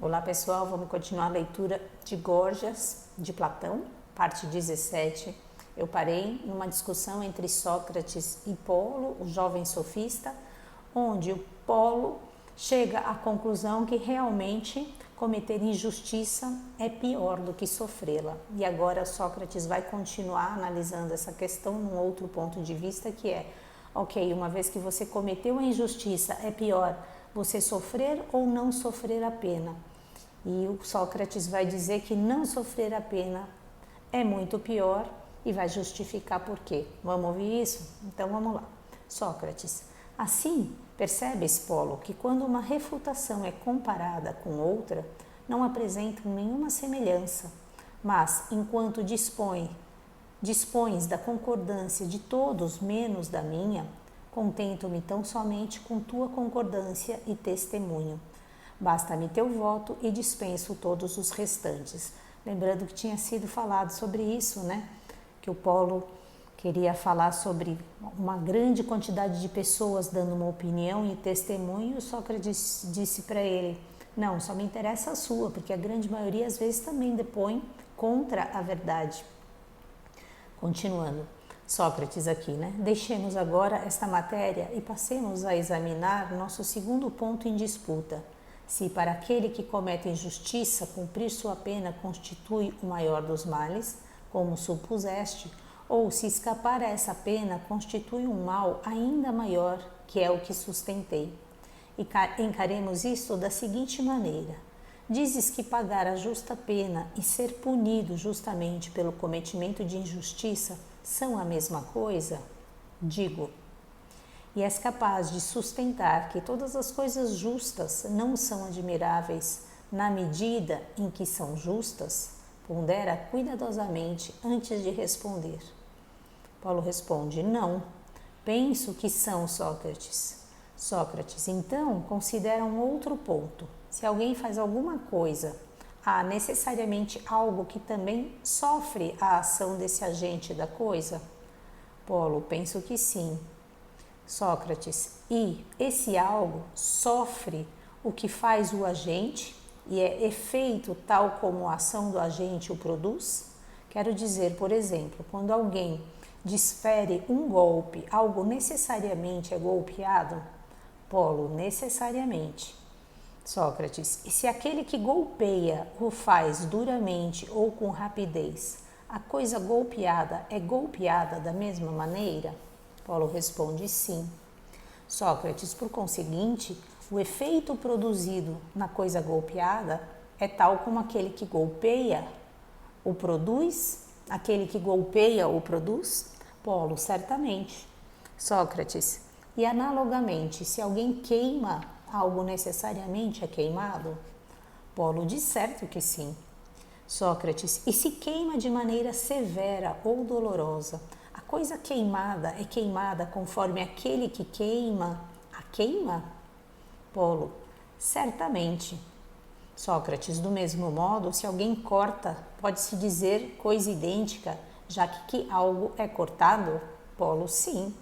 Olá pessoal, vamos continuar a leitura de Górgias, de Platão, parte 17. Eu parei numa discussão entre Sócrates e Polo, o jovem sofista, onde o Polo chega à conclusão que realmente cometer injustiça é pior do que sofrê-la. E agora Sócrates vai continuar analisando essa questão num outro ponto de vista, que é, ok, uma vez que você cometeu a injustiça, é pior você sofrer ou não sofrer a pena. E o Sócrates vai dizer que não sofrer a pena é muito pior e vai justificar por quê. Vamos ouvir isso? Então vamos lá. Sócrates: assim, percebes, Polo, que quando uma refutação é comparada com outra, não apresentam nenhuma semelhança, mas enquanto dispões da concordância de todos menos da minha, contento-me tão somente com tua concordância e testemunho. Basta-me teu voto e dispenso todos os restantes. Lembrando que tinha sido falado sobre isso, né? Que o Polo queria falar sobre uma grande quantidade de pessoas dando uma opinião e testemunho. Sócrates disse para ele: não, só me interessa a sua, porque a grande maioria às vezes também depõe contra a verdade. Continuando, Sócrates aqui, né? Deixemos agora esta matéria e passemos a examinar nosso segundo ponto em disputa. Se para aquele que comete injustiça cumprir sua pena constitui o maior dos males, como supuseste, ou se escapar a essa pena constitui um mal ainda maior, que é o que sustentei. E encaremos isto da seguinte maneira: dizes que pagar a justa pena e ser punido justamente pelo cometimento de injustiça são a mesma coisa? Digo. E és capaz de sustentar que todas as coisas justas não são admiráveis na medida em que são justas? Pondera cuidadosamente antes de responder. Paulo responde: não. Penso que são, Sócrates. Sócrates: então considera um outro ponto. Se alguém faz alguma coisa, há necessariamente algo que também sofre a ação desse agente da coisa? Paulo: penso que sim. Sócrates: e esse algo sofre o que faz o agente e é efeito tal como a ação do agente o produz? Quero dizer, por exemplo, quando alguém desfere um golpe, algo necessariamente é golpeado? Polo: necessariamente. Sócrates: e se aquele que golpeia o faz duramente ou com rapidez, a coisa golpeada é golpeada da mesma maneira? Paulo responde: sim. Sócrates: por conseguinte, o efeito produzido na coisa golpeada é tal como aquele que golpeia o produz? Aquele que golpeia o produz? Paulo: certamente. Sócrates: e analogamente, se alguém queima, algo necessariamente é queimado? Paulo: de certo que sim. Sócrates: e se queima de maneira severa ou dolorosa, a coisa queimada é queimada conforme aquele que queima a queima? Polo: certamente. Sócrates: do mesmo modo, se alguém corta, pode-se dizer coisa idêntica, já que algo é cortado? Polo: sim.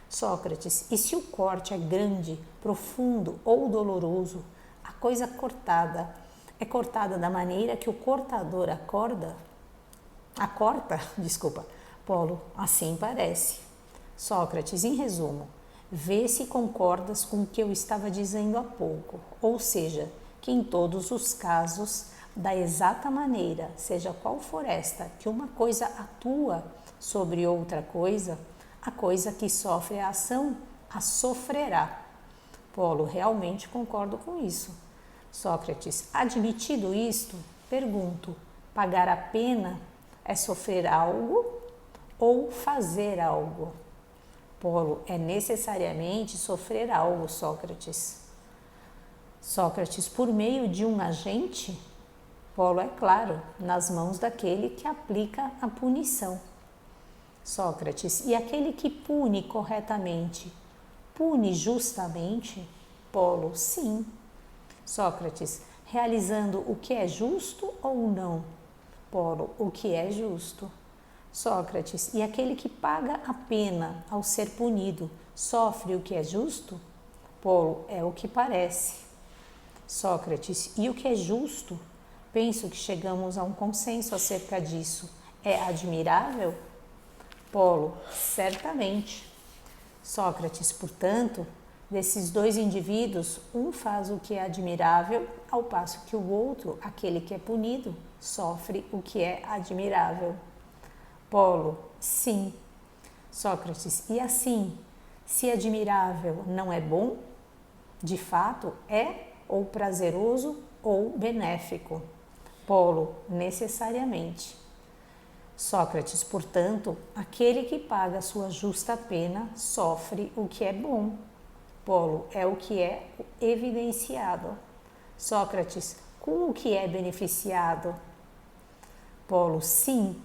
Sócrates: e se o corte é grande, profundo ou doloroso, a coisa cortada é cortada da maneira que o cortador acorda? Desculpa. Polo: assim parece. Sócrates: em resumo, vê se concordas com o que eu estava dizendo há pouco, ou seja, que em todos os casos, da exata maneira, seja qual for esta, que uma coisa atua sobre outra coisa, a coisa que sofre a ação a sofrerá. Polo: realmente concordo com isso. Sócrates: admitido isto, pergunto: pagar a pena é sofrer algo ou fazer algo? Polo: é necessariamente sofrer algo, Sócrates. Sócrates: por meio de um agente? Polo: é claro, nas mãos daquele que aplica a punição. Sócrates: e aquele que pune corretamente, pune justamente? Polo: sim. Sócrates: realizando o que é justo ou não? Polo: o que é justo. Sócrates: e aquele que paga a pena ao ser punido, sofre o que é justo? Polo: é o que parece. Sócrates, e o que é justo? Penso que chegamos a um consenso acerca disso. É admirável? Polo, certamente. Sócrates, portanto, desses dois indivíduos, um faz o que é admirável, ao passo que o outro, aquele que é punido, sofre o que é admirável. Polo, sim. Sócrates, e assim, se admirável não é bom, de fato é ou prazeroso ou benéfico? Polo, necessariamente. Sócrates, portanto, aquele que paga a sua justa pena sofre o que é bom. Polo, é o que é evidenciado. Sócrates, com o que é beneficiado? Polo, sim.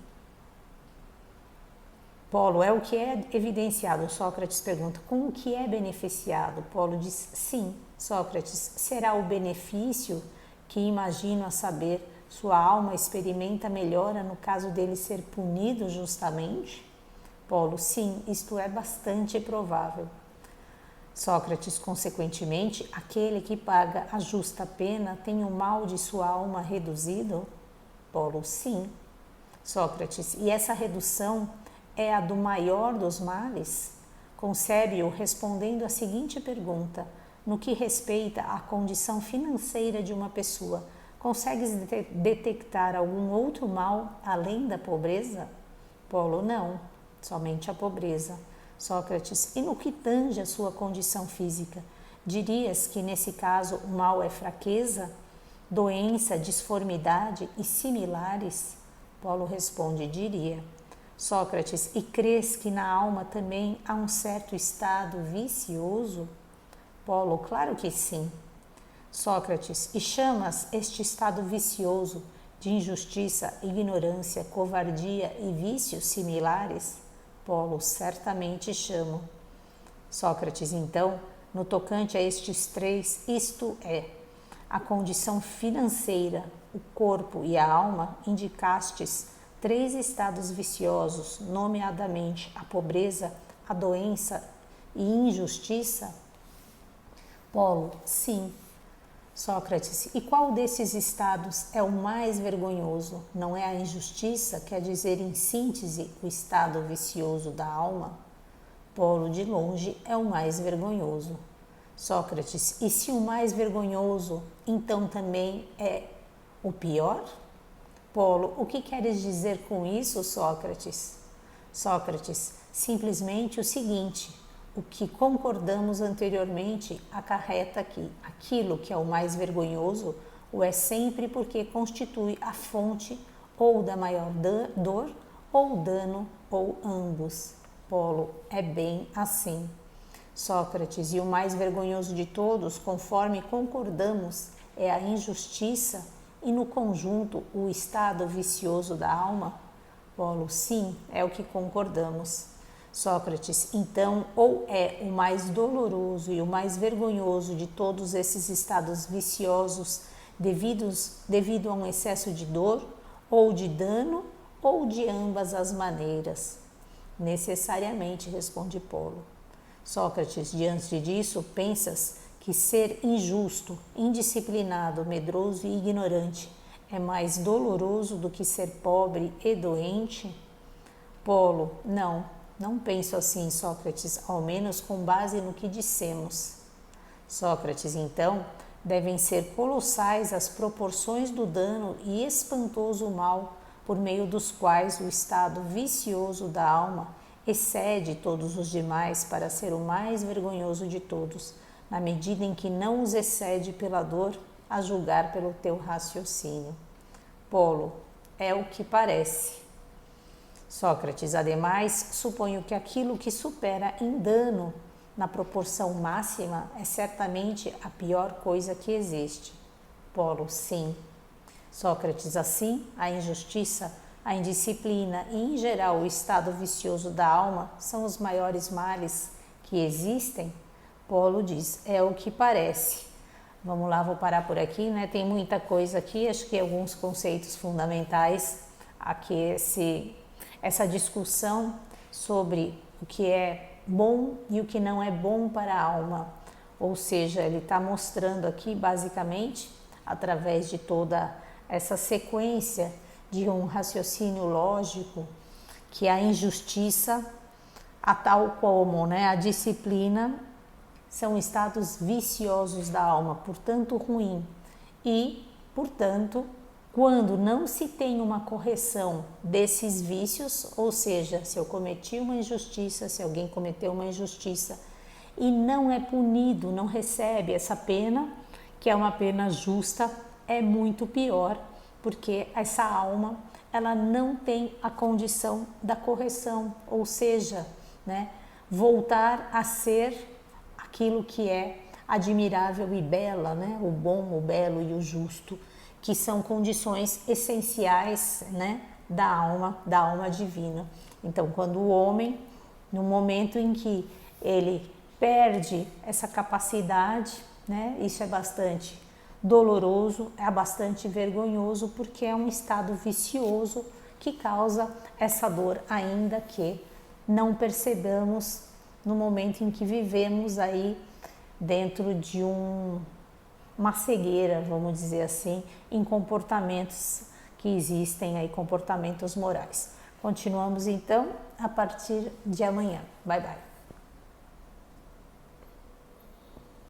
Polo, é o que é evidenciado. Sócrates pergunta, com o que é beneficiado? Polo diz, sim. Sócrates, será o benefício que imagino a saber sua alma experimenta melhora no caso dele ser punido justamente? Polo, sim, isto é bastante provável. Sócrates, consequentemente, aquele que paga a justa pena tem o mal de sua alma reduzido? Polo, sim. Sócrates, e essa redução é a do maior dos males? Concebe-o respondendo a seguinte pergunta: no que respeita à condição financeira de uma pessoa, consegues detectar algum outro mal além da pobreza? Polo, não, somente a pobreza. Sócrates, e no que tange a sua condição física, dirias que nesse caso o mal é fraqueza, doença, disformidade e similares? Polo responde, diria. Sócrates, e crês que na alma também há um certo estado vicioso? Polo, claro que sim. Sócrates, e chamas este estado vicioso de injustiça, ignorância, covardia e vícios similares? Polo, certamente chamo. Sócrates, então, no tocante a estes três, isto é, a condição financeira, o corpo e a alma, indicastes três estados viciosos, nomeadamente a pobreza, a doença e injustiça? Polo, sim. Sócrates, e qual desses estados é o mais vergonhoso? Não é a injustiça, quer dizer, em síntese, o estado vicioso da alma? Polo, de longe, é o mais vergonhoso. Sócrates, e se o mais vergonhoso, então também é o pior? Polo, o que queres dizer com isso, Sócrates? Sócrates, simplesmente o seguinte: o que concordamos anteriormente acarreta que aquilo que é o mais vergonhoso o é sempre porque constitui a fonte ou da maior dor ou dano ou ambos. Polo, é bem assim. Sócrates, e o mais vergonhoso de todos, conforme concordamos, é a injustiça e no conjunto o estado vicioso da alma? Polo, sim, é o que concordamos. Sócrates, então, ou é o mais doloroso e o mais vergonhoso de todos esses estados viciosos devido a um excesso de dor, ou de dano, ou de ambas as maneiras? Necessariamente, responde Polo. Sócrates, diante disso, pensas que ser injusto, indisciplinado, medroso e ignorante é mais doloroso do que ser pobre e doente? Polo, não penso assim, Sócrates, ao menos com base no que dissemos. Sócrates, então, devem ser colossais as proporções do dano e espantoso mal por meio dos quais o estado vicioso da alma excede todos os demais para ser o mais vergonhoso de todos, na medida em que não os excede pela dor, a julgar pelo teu raciocínio. Polo, é o que parece. Sócrates, ademais, suponho que aquilo que supera em dano na proporção máxima é certamente a pior coisa que existe. Polo, sim. Sócrates, assim, a injustiça, a indisciplina e, em geral, o estado vicioso da alma são os maiores males que existem? Polo diz, é o que parece. Vamos lá, vou parar por aqui, né? Tem muita coisa aqui, acho que alguns conceitos fundamentais aqui, essa discussão sobre o que é bom e o que não é bom para a alma, Ou seja, ele está mostrando aqui basicamente, através de toda essa sequência de um raciocínio lógico, que a injustiça, a tal como, né, a disciplina, são estados viciosos da alma, portanto ruim. E, portanto, quando não se tem uma correção desses vícios, ou seja, se eu cometi uma injustiça, se alguém cometeu uma injustiça e não é punido, não recebe essa pena, que é uma pena justa, é muito pior, porque essa alma, ela não tem a condição da correção, ou seja, né, voltar a ser aquilo que é admirável e bela, né, o bom, o belo e o justo, que são condições essenciais, né, da alma divina. Então, quando o homem, no momento em que ele perde essa capacidade, né, isso é bastante doloroso, é bastante vergonhoso, porque é um estado vicioso que causa essa dor, ainda que não percebamos no momento em que vivemos aí dentro de uma cegueira, vamos dizer assim, em comportamentos que existem aí, comportamentos morais. Continuamos então a partir de amanhã. Bye, bye.